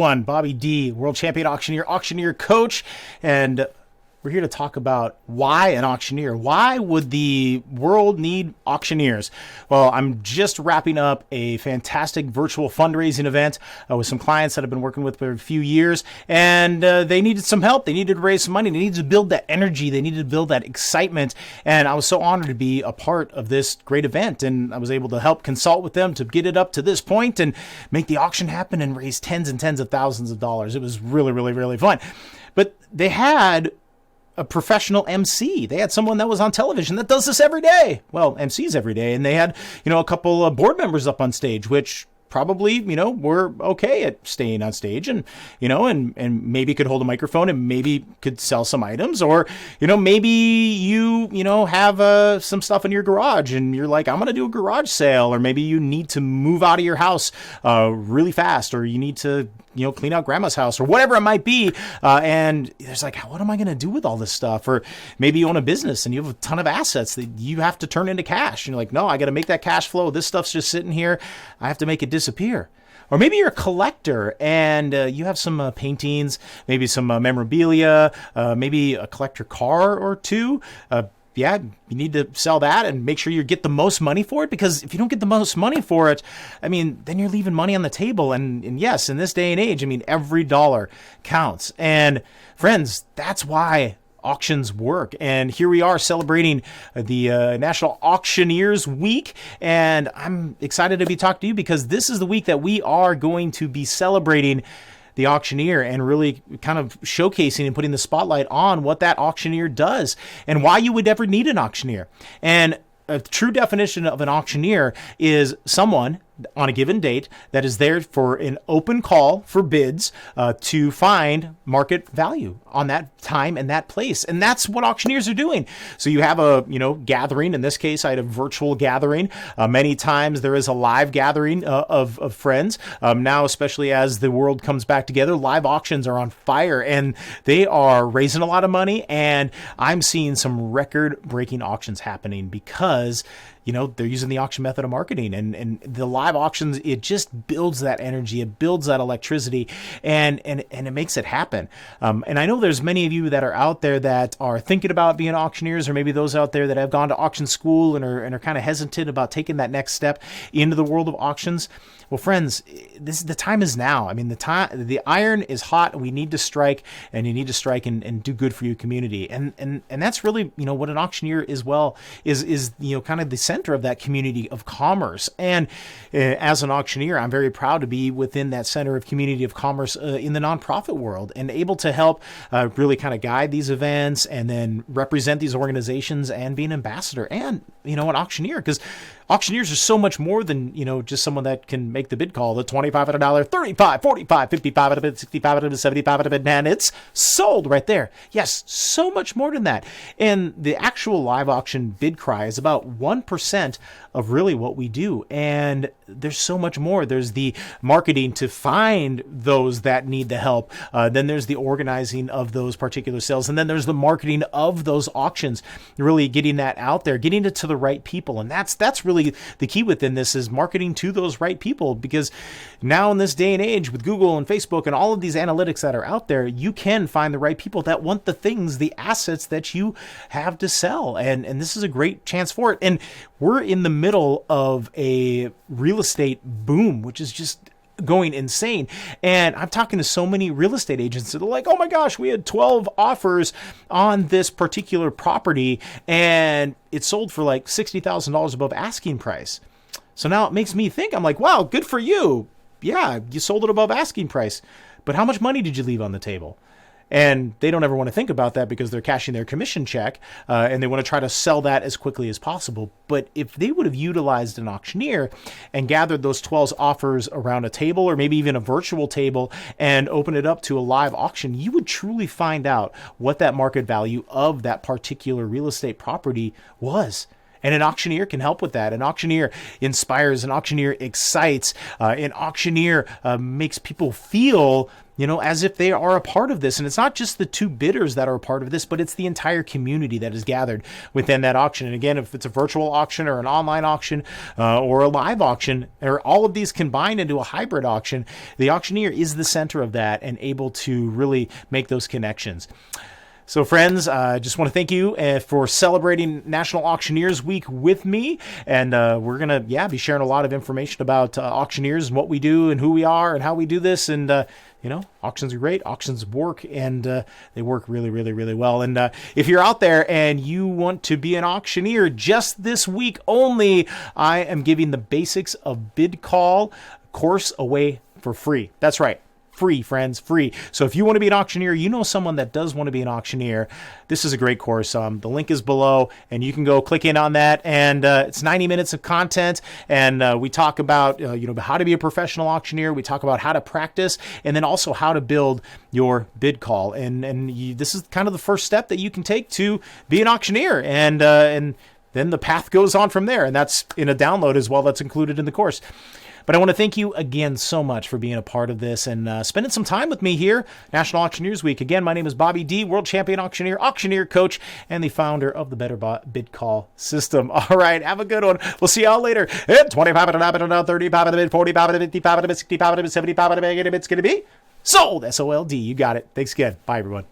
one, Bobby D, world champion auctioneer, auctioneer coach, and we're here to talk about why an auctioneer. Why would the world need auctioneers? Well, I'm just wrapping up a fantastic virtual fundraising event with some clients that I've been working with for a few years, and they needed some help. They needed to raise some money. They needed to build that energy. They needed to build that excitement, and I was so honored to be a part of this great event, and I was able to help consult with them to get it up to this point and make the auction happen and raise tens and tens of thousands of dollars. It was really, really, really fun. But they had a professional MC. They had someone that was on television that does this every day. Well, MCs every day. And they had, a couple of board members up on stage, which probably, were okay at staying on stage and, and maybe could hold a microphone and maybe could sell some items, or, maybe you have some stuff in your garage and you're like, I'm going to do a garage sale, or maybe you need to move out of your house really fast, or you need to clean out grandma's house or whatever it might be. And there's like, what am I going to do with all this stuff? Or maybe you own a business and you have a ton of assets that you have to turn into cash. And you're like, no, I got to make that cash flow. This stuff's just sitting here. I have to make it disappear. Or maybe you're a collector and you have some paintings, maybe some memorabilia, maybe a collector car or two. Yeah, you need to sell that and make sure you get the most money for it, because if you don't get the most money for it, then you're leaving money on the table. And yes, in this day and age, every dollar counts. And friends, that's why auctions work. And here we are celebrating the National Auctioneers Week. And I'm excited to be talking to you because this is the week that we are going to be celebrating the auctioneer and really kind of showcasing and putting the spotlight on what that auctioneer does and why you would ever need an auctioneer. And a true definition of an auctioneer is someone on a given date that is there for an open call for bids to find market value on that time and that place. And that's what auctioneers are doing. So you have a gathering. In this case, I had a virtual gathering. Many times there is a live gathering of friends. Now, especially as the world comes back together, live auctions are on fire and they are raising a lot of money. And I'm seeing some record-breaking auctions happening because they're using the auction method of marketing, and the live auctions, it just builds that energy, it builds that electricity, and it makes it happen. And I know there's many of you that are out there that are thinking about being auctioneers, or maybe those out there that have gone to auction school and are kind of hesitant about taking that next step into the world of auctions. Well, friends, the time is now. The iron is hot. We need to strike, and you need to strike and do good for your community. And that's really, what an auctioneer is kind of the center of that community of commerce. And as an auctioneer, I'm very proud to be within that center of community of commerce in the nonprofit world and able to help really kind of guide these events and then represent these organizations and be an ambassador and, an auctioneer, because auctioneers are so much more than, just someone that can make the bid call, the $25 at $1, $35, $45, $55 at a bid, $65 at a bid, $75 at a bid, and it's sold right there. Yes, so much more than that. And the actual live auction bid cry is about 1% of really what we do. And there's so much more. There's the marketing to find those that need the help. Then there's the organizing of those particular sales. And then there's the marketing of those auctions, really getting that out there, getting it to the right people. And that's really the key within this, is marketing to those right people, because now in this day and age with Google and Facebook and all of these analytics that are out there, you can find the right people that want the things, the assets that you have to sell. And this is a great chance for it. And we're in the middle of a real estate boom, which is just going insane. And I'm talking to so many real estate agents that are like, oh my gosh, we had 12 offers on this particular property and it sold for like $60,000 above asking price. So now it makes me think, I'm like, wow, good for you. Yeah, you sold it above asking price, but how much money did you leave on the table? And they don't ever want to think about that because they're cashing their commission check and they want to try to sell that as quickly as possible. But if they would have utilized an auctioneer and gathered those 12 offers around a table, or maybe even a virtual table, and open it up to a live auction, you would truly find out what that market value of that particular real estate property was. And an auctioneer can help with that. An auctioneer inspires, an auctioneer excites, an auctioneer makes people feel as if they are a part of this. And it's not just the two bidders that are a part of this, but it's the entire community that is gathered within that auction. And again, if it's a virtual auction or an online auction or a live auction, or all of these combined into a hybrid auction, the auctioneer is the center of that and able to really make those connections. So friends, I just want to thank you for celebrating National Auctioneers Week with me. And we're going to, be sharing a lot of information about auctioneers and what we do and who we are and how we do this. And, auctions are great. Auctions work, and they work really, really, really well. And if you're out there and you want to be an auctioneer, just this week only, I am giving the Basics of Bid Call course away for free. That's right. Free, friends, free. So if you want to be an auctioneer, someone that does want to be an auctioneer, this is a great course. The link is below, and you can go click in on that. And it's 90 minutes of content, and we talk about how to be a professional auctioneer. We talk about how to practice, and then also how to build your bid call. And this is kind of the first step that you can take to be an auctioneer, and then the path goes on from there. And that's in a download as well. That's included in the course. But I want to thank you again so much for being a part of this and spending some time with me here, National Auctioneers Week. Again, my name is Bobby D, World Champion Auctioneer, Auctioneer Coach, and the founder of the Better Bid Call System. All right, have a good one. We'll see y'all later. 25 and a 30 pound and a bid, 40 pound and a 50 pound and a 60 pound and a 70 pound and a bid. It's going to be sold. SOLD. You got it. Thanks again. Bye, everyone.